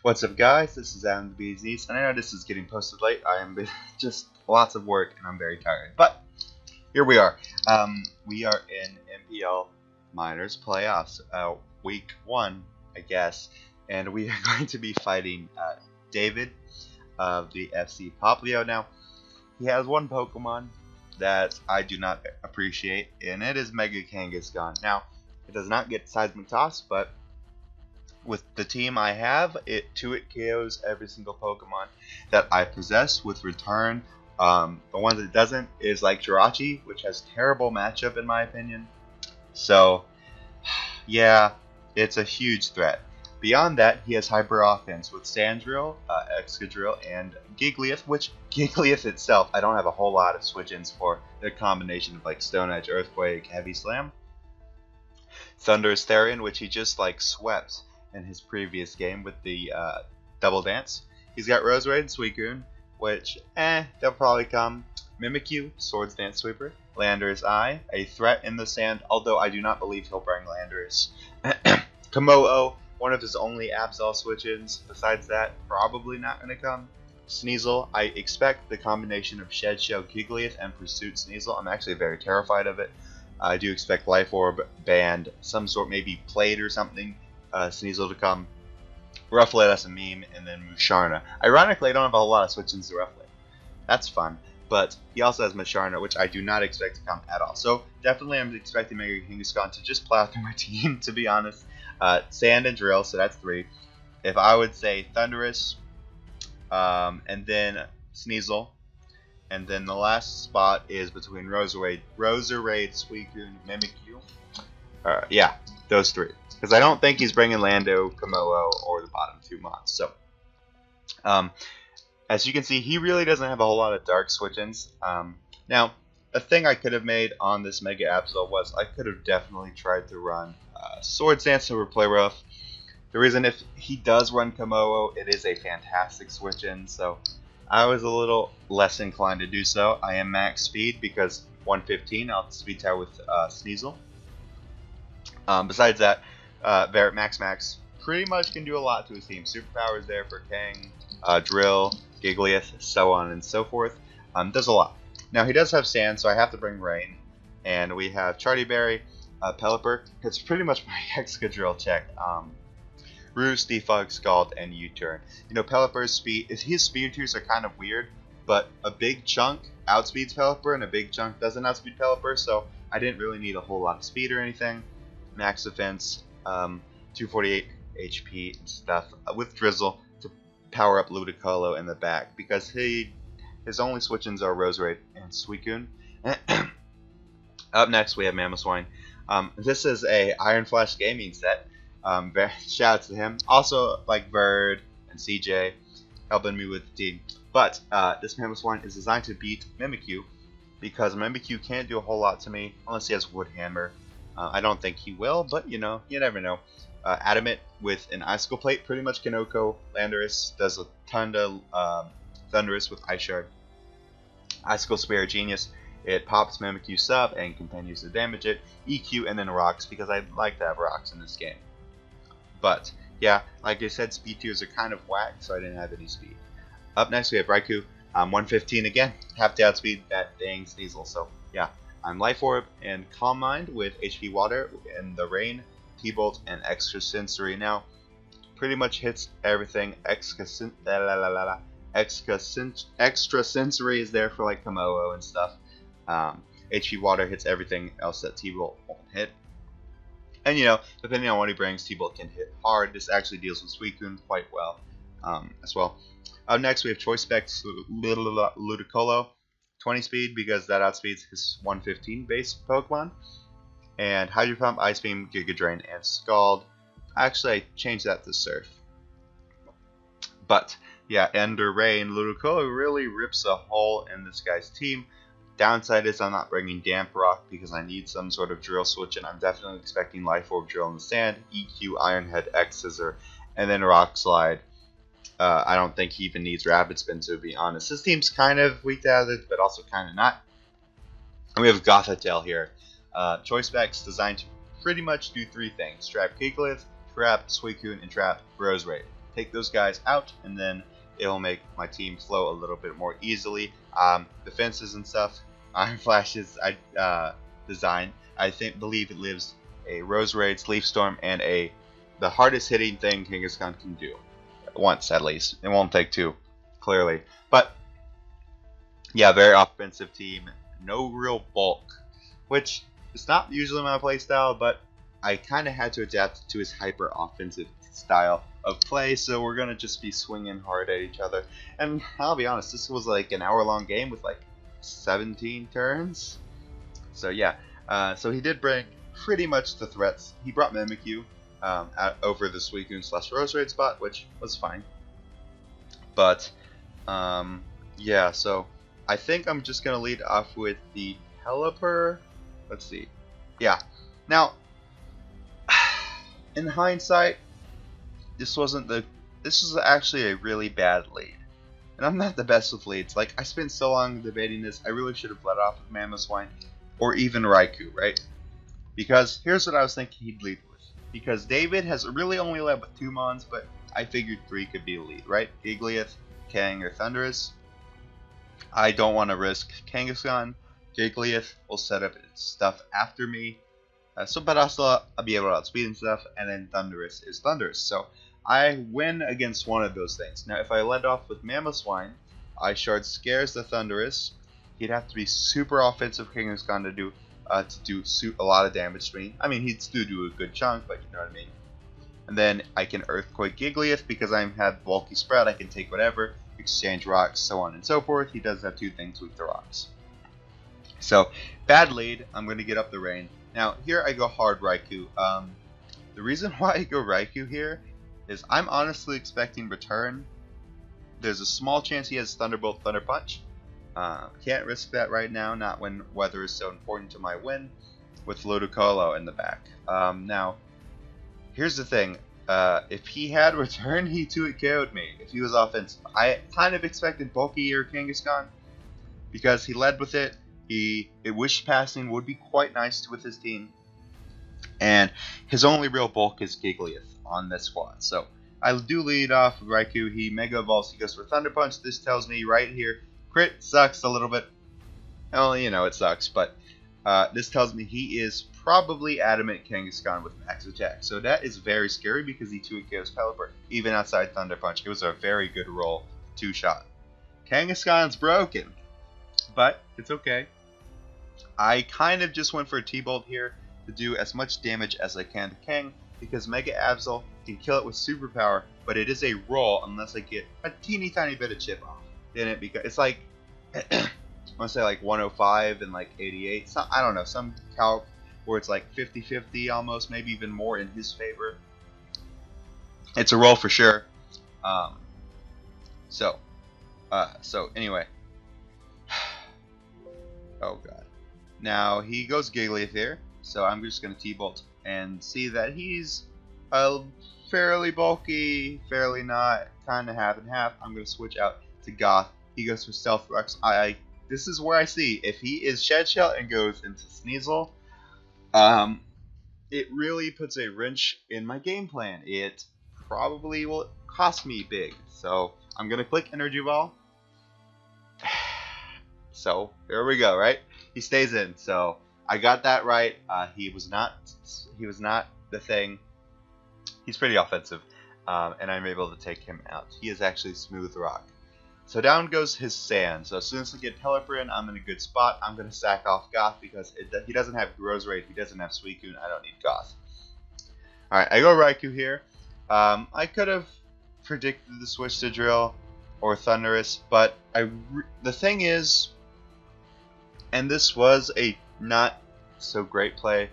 What's up, guys? This is Adam the Bee's Knees, and I know this is getting posted late. I am just lots of work, and I'm very tired. But here we are. We are in NPL Minors Playoffs, week 1, I guess, and we are going to be fighting David of the FC Popplio. Now, he has one Pokemon that I do not appreciate, and it is Mega Kangaskhan. Now, it does not get Seismic Toss, but with the team I have, it KOs every single Pokemon that I possess with return. The one that doesn't is like Jirachi, which has terrible matchup in my opinion. So, yeah, it's a huge threat. Beyond that, he has Hyper Offense with Sandrill, Excadrill, and Gigglyth, which Gigglyth itself, I don't have a whole lot of switch-ins for. The combination of like Stone Edge, Earthquake, Heavy Slam. Thunderous Therian, which he just like swept in his previous game with the Double Dance. He's got Roserade and Suicune, which, they'll probably come. Mimikyu, Swords Dance Sweeper. Landorus Eye, a threat in the sand, although I do not believe he'll bring Landorus. Komodo, one of his only Absol switch-ins. Besides that, probably not going to come. Sneasel, I expect the combination of Shed Show Gigglyth and Pursuit Sneasel. I'm actually very terrified of it. I do expect Life Orb, Band, some sort, maybe Plate or something. Sneasel to come, Rufflet as a meme, and then Musharna. Ironically, I don't have a whole lot of switch-ins to Rufflet. That's fun, but he also has Musharna, which I do not expect to come at all. So definitely I'm expecting Mega Kangaskhan to just plow through my team, to be honest. Sand and Drill, so that's 3. If I would say Thunderous, and then Sneasel, and then the last spot is between Roserade, Suicune, Mimikyu. Yeah, those 3. Because I don't think he's bringing Lando, Komodo, or the bottom 2 mods. So, as you can see, he really doesn't have a whole lot of dark switch-ins. Now, a thing I could have made on this Mega Absol was I could have definitely tried to run Swords Dance over Play Rough. The reason if he does run Komodo, it is a fantastic switch-in. So, I was a little less inclined to do so. I am max speed because 115, I'll speed tower with Sneasel. Besides that, Barrett Max pretty much can do a lot to his team. Superpowers there for Kang, Drill, Gigglyth, so on and so forth. Does a lot. Now he does have Sand, so I have to bring Rain. And we have Charty Berry, Pelipper. It's pretty much my Excadrill check. Roost, Defog, Scald, and U-Turn. You know, Pelipper's speed, his speed tiers are kind of weird, but a big chunk outspeeds Pelipper and a big chunk doesn't outspeed Pelipper, so I didn't really need a whole lot of speed or anything. Max defense, 248 HP and stuff, with Drizzle to power up Ludicolo in the back, because his only switch-ins are Roserade and Suicune. Up next we have Mamoswine. This is a Iron Flash gaming set. Shout out to him. Also like Bird and CJ helping me with the team. But this Mamoswine is designed to beat Mimikyu, because Mimikyu can't do a whole lot to me unless he has Wood Hammer. I don't think he will, but you know, you never know. Adamant with an Icicle Plate, pretty much Kanoko. Landorus does a ton to Thunderous with Ice Shard. Icicle Spear, Genius. It pops Mimikyu sub and continues to damage it. EQ and then Rocks, because I like to have Rocks in this game. But yeah, like I said, speed tiers are kind of whack, so I didn't have any speed. Up next we have Raikou. 115 again. Half the outspeed that dang Sneasel. So yeah. I'm Life Orb and Calm Mind with HP Water and the Rain, T-Bolt, and Extra Sensory. Now, pretty much hits everything. Extra Sensory is there for like Komodo and stuff. HP Water hits everything else that T-Bolt won't hit. And you know, depending on what he brings, T-Bolt can hit hard. This actually deals with Suicune quite well as well. Up next, we have Choice Specs Ludicolo. 20 speed because that outspeeds his 115 base Pokemon. And Hydro Pump, Ice Beam, Giga Drain, and Scald. Actually, I changed that to Surf. But yeah, Ender Rain, Ludicolo really rips a hole in this guy's team. Downside is I'm not bringing Damp Rock because I need some sort of drill switch, and I'm definitely expecting Life Orb Drill in the sand, EQ, Iron Head, X Scissor, and then Rock Slide. I don't think he even needs Rapid Spin, to be honest. His team's kind of weak to it, but also kind of not. And we have Gothitelle here. Choice Specs designed to pretty much do 3 things. Trap Gigglyth, trap Suicune, and trap Roserade. take those guys out, and then it'll make my team flow a little bit more easily. The fences and stuff, Iron Flashes I designed. I believe it lives a Rose Raid, Sleep Storm, and the hardest hitting thing Kangaskhan can do. Once at least. It won't take two, clearly. But yeah, very offensive team. No real bulk, which is not usually my playstyle, but I kind of had to adapt to his hyper offensive style of play, so we're gonna just be swinging hard at each other. And I'll be honest, this was like an hour-long game with like 17 turns. So yeah, so he did bring pretty much the threats. He brought Mimikyu over the Suicune / Rose Raid spot, which was fine. But yeah, so I think I'm just gonna lead off with the Pelipper. Let's see. Yeah. Now, in hindsight, this was actually a really bad lead. And I'm not the best with leads. Like, I spent so long debating this, I really should have led off with Mamoswine or even Raikou, right? Because here's what I was thinking he'd lead with. Because David has really only led with 2 Mons, but I figured 3 could be a lead, right? Gigliath, Kang, or Thundurus. I don't want to risk Kangaskhan. Gigliath will set up its stuff after me. But also I'll be able to outspeed and stuff, and then Thundurus is Thundurus. So I win against one of those things. Now if I led off with Mamoswine, I Shard scares the Thundurus. He'd have to be super offensive Kangaskhan to do a lot of damage to me. I mean, he'd still do a good chunk, but you know what I mean. And then I can Earthquake Gigliath because I have bulky spread. I can take whatever, exchange rocks, so on and so forth. He does have 2 things with the rocks. So bad lead. I'm going to get up the rain. Now here I go hard Raikou. The reason why I go Raikou here is I'm honestly expecting return. There's a small chance he has Thunderbolt, Thunder Punch. Can't risk that right now, not when weather is so important to my win, with Ludicolo in the back. Now, here's the thing. If he had return, he 2-hit KO'd me if he was offensive. I kind of expected bulkier Kangaskhan because he led with it. Wish passing would be quite nice with his team. And his only real bulk is Gigliath on this squad. So I do lead off with Raikou. He Mega Evolves. He goes for Thunder Punch. This tells me right here, crit sucks a little bit. Well, you know, it sucks. But this tells me he is probably Adamant Kangaskhan with max attack. So that is very scary because he 2-hit KOs Pelipper, even outside Thunder Punch. It was a very good roll, 2-shot. Kangaskhan's broken, but it's okay. I kind of just went for a T-Bolt here to do as much damage as I can to Kang, because Mega Absol can kill it with superpower, but it is a roll unless I get a teeny tiny bit of chip off in it, because it's like I want to say like 105 and like 88. I don't know, some calc where it's like 50-50 almost, maybe even more in his favor. It's a roll for sure. So anyway. Oh god. Now he goes Gigliath here, so I'm just going to T-Bolt and see that he's fairly bulky, fairly not, kind of half and half. I'm going to switch out to Goth. He goes for Stealth Rocks. This is where I see if he is Shed Shell and goes into Sneasel, it really puts a wrench in my game plan. It probably will cost me big. So I'm going to click Energy Ball. So here we go, right? He stays in, so I got that right. He was not the thing. He's pretty offensive, and I'm able to take him out. He is actually Smooth Rock. So down goes his Sand. So as soon as I get Pelipper in, I'm in a good spot. I'm going to sack off Goth because he doesn't have Rose Raid. He doesn't have Suicune. I don't need Goth. Alright, I go Raikou here. I could have predicted the switch to Drill or Thundurus, but the thing is, and this was a not so great play,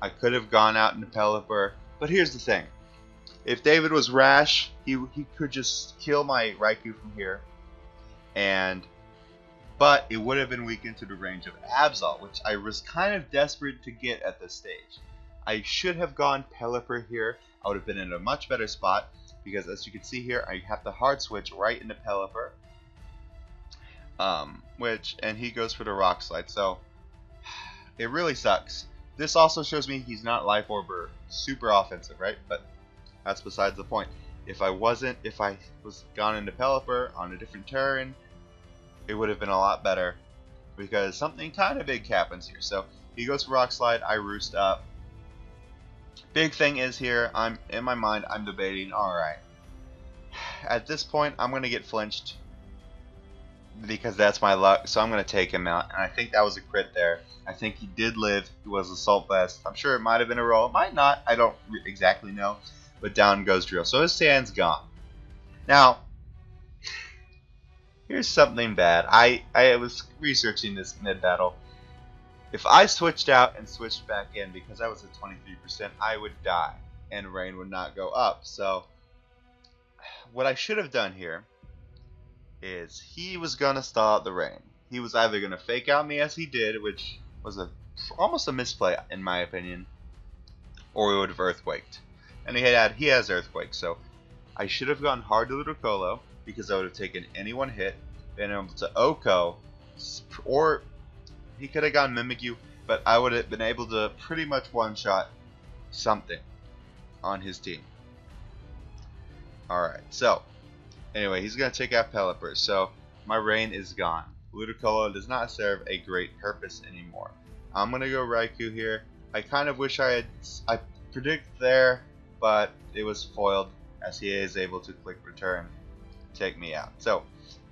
I could have gone out into Pelipper, but here's the thing. If David was rash, he could just kill my Raikou from here, but it would have been weakened to the range of Absol, which I was kind of desperate to get at this stage. I should have gone Pelipper here. I would have been in a much better spot, because as you can see here, I have the hard switch right into Pelipper. And he goes for the Rock Slide, so it really sucks. This also shows me he's not Life Orb or super offensive, right? But that's besides the point. If I was gone into Pelipper on a different turn, it would have been a lot better, because something kind of big happens here. So he goes for Rock Slide, I roost up. Big thing is here, in my mind, I'm debating, alright, at this point I'm going to get flinched because that's my luck, so I'm going to take him out, and I think that was a crit there. I think he did live. He was Assault Vest. I'm sure it might have been a roll, it might not, I don't exactly know, but down goes Drill. So his sand's gone. Now, here's something bad. I was researching this mid-battle. If I switched out and switched back in because I was at 23%, I would die and rain would not go up. So what I should have done here is he was going to stall out the rain. He was either going to fake out me as he did, which was almost a misplay in my opinion, or he would have Earthquaked. And he has Earthquake, so I should have gone hard to Ludicolo because I would have taken any one hit, been able to Oko, or he could have gone Mimikyu, but I would have been able to pretty much one-shot something on his team. Alright, so anyway, he's going to take out Pelipper, so my rain is gone. Ludicolo does not serve a great purpose anymore. I'm going to go Raikou here. I kind of wish I predict there, but it was foiled as he is able to click return, take me out. So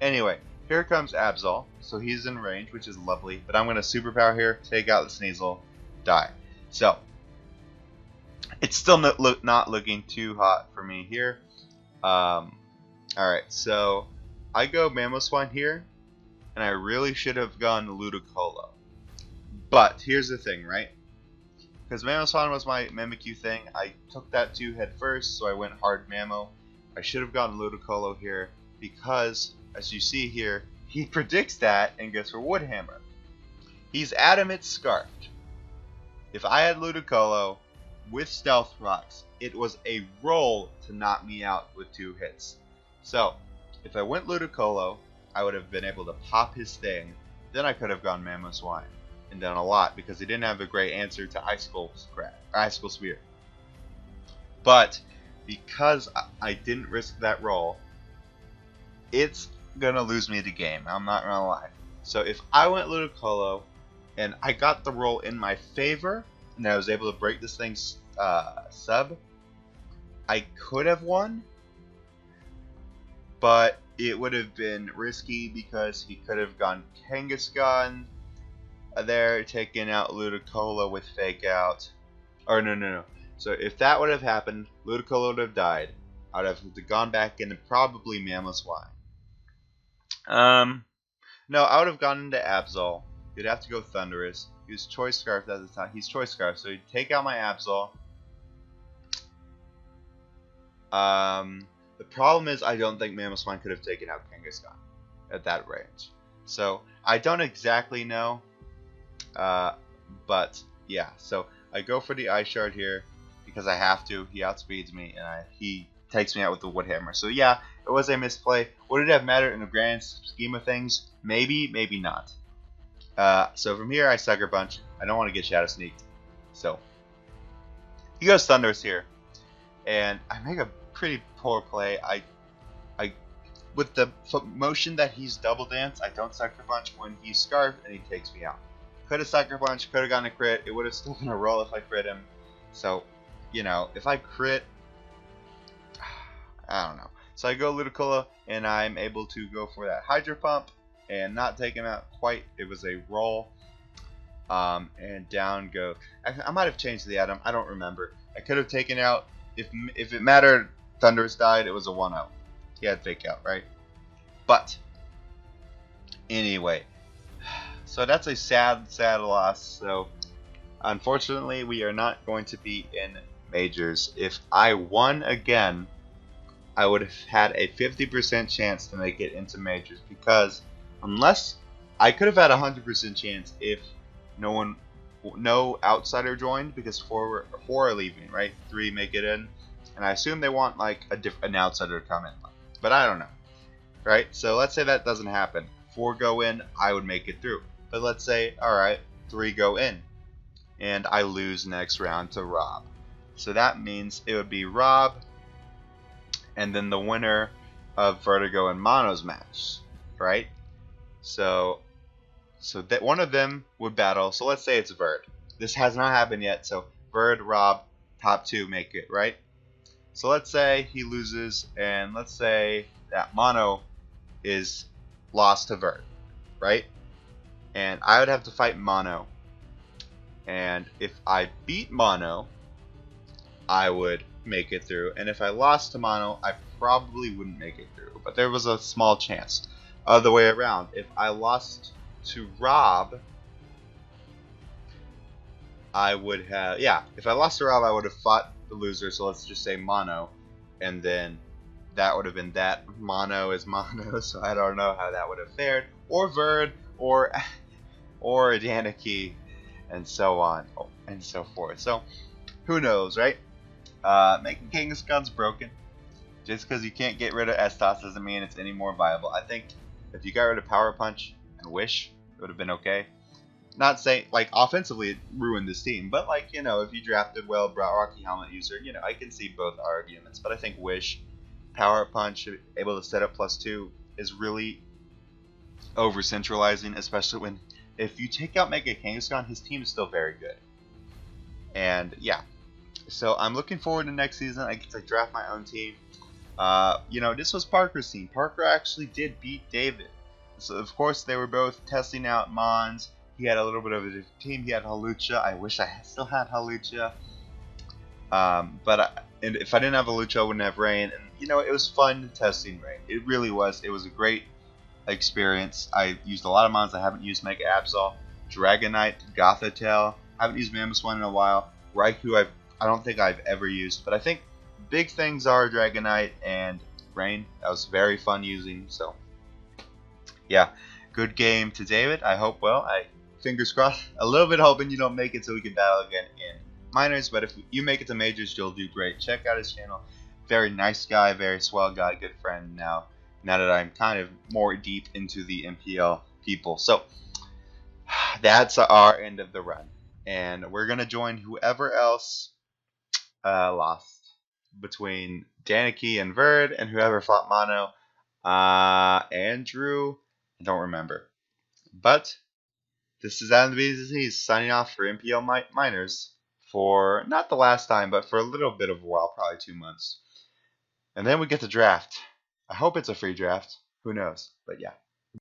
anyway, here comes Absol, so he's in range, which is lovely, but I'm going to superpower here, take out the Sneasel, die. So it's still not looking too hot for me here. Alright, so I go Mamoswine here, and I really should have gone Ludicolo. But here's the thing, right? Because Mamoswine was my Mimikyu thing, I took that 2 head first, so I went hard Mamo. I should have gone Ludicolo here, because, as you see here, he predicts that and goes for Woodhammer. He's Adamant Scarfed. If I had Ludicolo with Stealth Rocks, it was a roll to knock me out with 2 hits. So, if I went Ludicolo, I would have been able to pop his thing, then I could have gone Mamoswine and done a lot, because he didn't have a great answer to Icicle Spear. But because I didn't risk that roll, it's gonna lose me the game. I'm not gonna lie. So if I went Ludicolo and I got the roll in my favor and I was able to break this thing's sub, I could have won, but it would have been risky because he could have gone Kangaskhan there, taking out Ludicolo with Fake Out. Or no. So if that would have happened, Ludicolo would have died. I would have gone back into probably Mamoswine. No, I would have gone into Absol. You'd have to go Thundurus. He was Choice Scarf at the time. He's Choice Scarf, so you'd take out my Absol. The problem is I don't think Mamoswine could have taken out Kangaskhan at that range. So I don't exactly know. But yeah, so I go for the Ice Shard here because I have to. He outspeeds me and he takes me out with the Woodhammer. So yeah, it was a misplay. Would it have mattered in the grand scheme of things? Maybe, maybe not. So from here I Sucker Punch. I don't want to get Shadow Sneaked. So he goes Thundurus here, and I make a pretty poor play. I with the motion that he's Double Dance, I don't Sucker Punch when he's Scarfed and he takes me out. Could have Sucker Punch, could have gotten a crit. It would have still been a roll if I crit him. So, you know, if I crit, I don't know. So I go Ludicolo, and I'm able to go for that Hydro Pump and not take him out quite. It was a roll. And down go. I might have changed the item. I don't remember. I could have taken out, if it mattered, Thundurus died, it was a 1-0. He had Fake Out, right? But, anyway. So that's a sad loss. So unfortunately we are not going to be in majors. If I won again, I would have had a 50% chance to make it into majors, because unless I could have had a 100% chance if no outsider joined, because four are leaving, right? 3 make it in, and I assume they want like an outsider to come in, but I don't know, right? So let's say that doesn't happen. 4 go in, I would make it through. But let's say, alright, 3 go in, and I lose next round to Rob. So that means it would be Rob, and then the winner of Vertigo and Mono's match, right? So that one of them would battle. So let's say it's Verd. This has not happened yet. So Verd, Rob, top two make it, right? So let's say he loses, and let's say that Mono is lost to Verd, right? And I would have to fight Mono. And if I beat Mono, I would make it through. And if I lost to Mono, I probably wouldn't make it through. But there was a small chance. Other way around, if I lost to Rob, I would have, yeah, if I lost to Rob, I would have fought the loser, so let's just say Mono, and then that would have been that. Mono is Mono, so I don't know how that would have fared, or Verd, or Daniki, and so on, and so forth. So, who knows, right? Making Kangaskhan's broken. Just because you can't get rid of Estos doesn't mean it's any more viable. I think if you got rid of Power Punch and Wish, it would have been okay. Not saying, like, offensively it ruined this team, but, like, you know, if you drafted well, brought Rocky Helmet user, you know, I can see both arguments. But I think Wish, Power Punch, able to set up +2 is really over-centralizing, especially when, if you take out Mega Kangaskhan, his team is still very good. And, yeah. So I'm looking forward to next season. I get to draft my own team. You know, this was Parker's team. Parker actually did beat David. So, of course, they were both testing out Mons. He had a little bit of a different team. He had Halucha. I wish I still had Halucha. And if I didn't have Halucha, I wouldn't have Rain. And, you know, it was fun testing Rain. It really was. It was a great experience. I used a lot of Mons. I haven't used Mega Absol, Dragonite, Gothitelle. I haven't used Mammoth in a while. Raikou, I don't think I've ever used. But I think big things are Dragonite and Rain. That was very fun using. So, yeah, good game to David. I hope well. Fingers crossed. A little bit hoping you don't make it so we can battle again in minors. But if you make it to majors, you'll do great. Check out his channel. Very nice guy, very swell guy, good friend now that I'm kind of more deep into the NPL people. So that's our end of the run. And we're going to join whoever else lost between Daniki and Verd and whoever fought Mono. Andrew, I don't remember. But this is Adam the BZZ signing off for NPL Minors for not the last time, but for a little bit of a while, probably 2 months. And then we get to draft. I hope it's a free draft. Who knows? But yeah.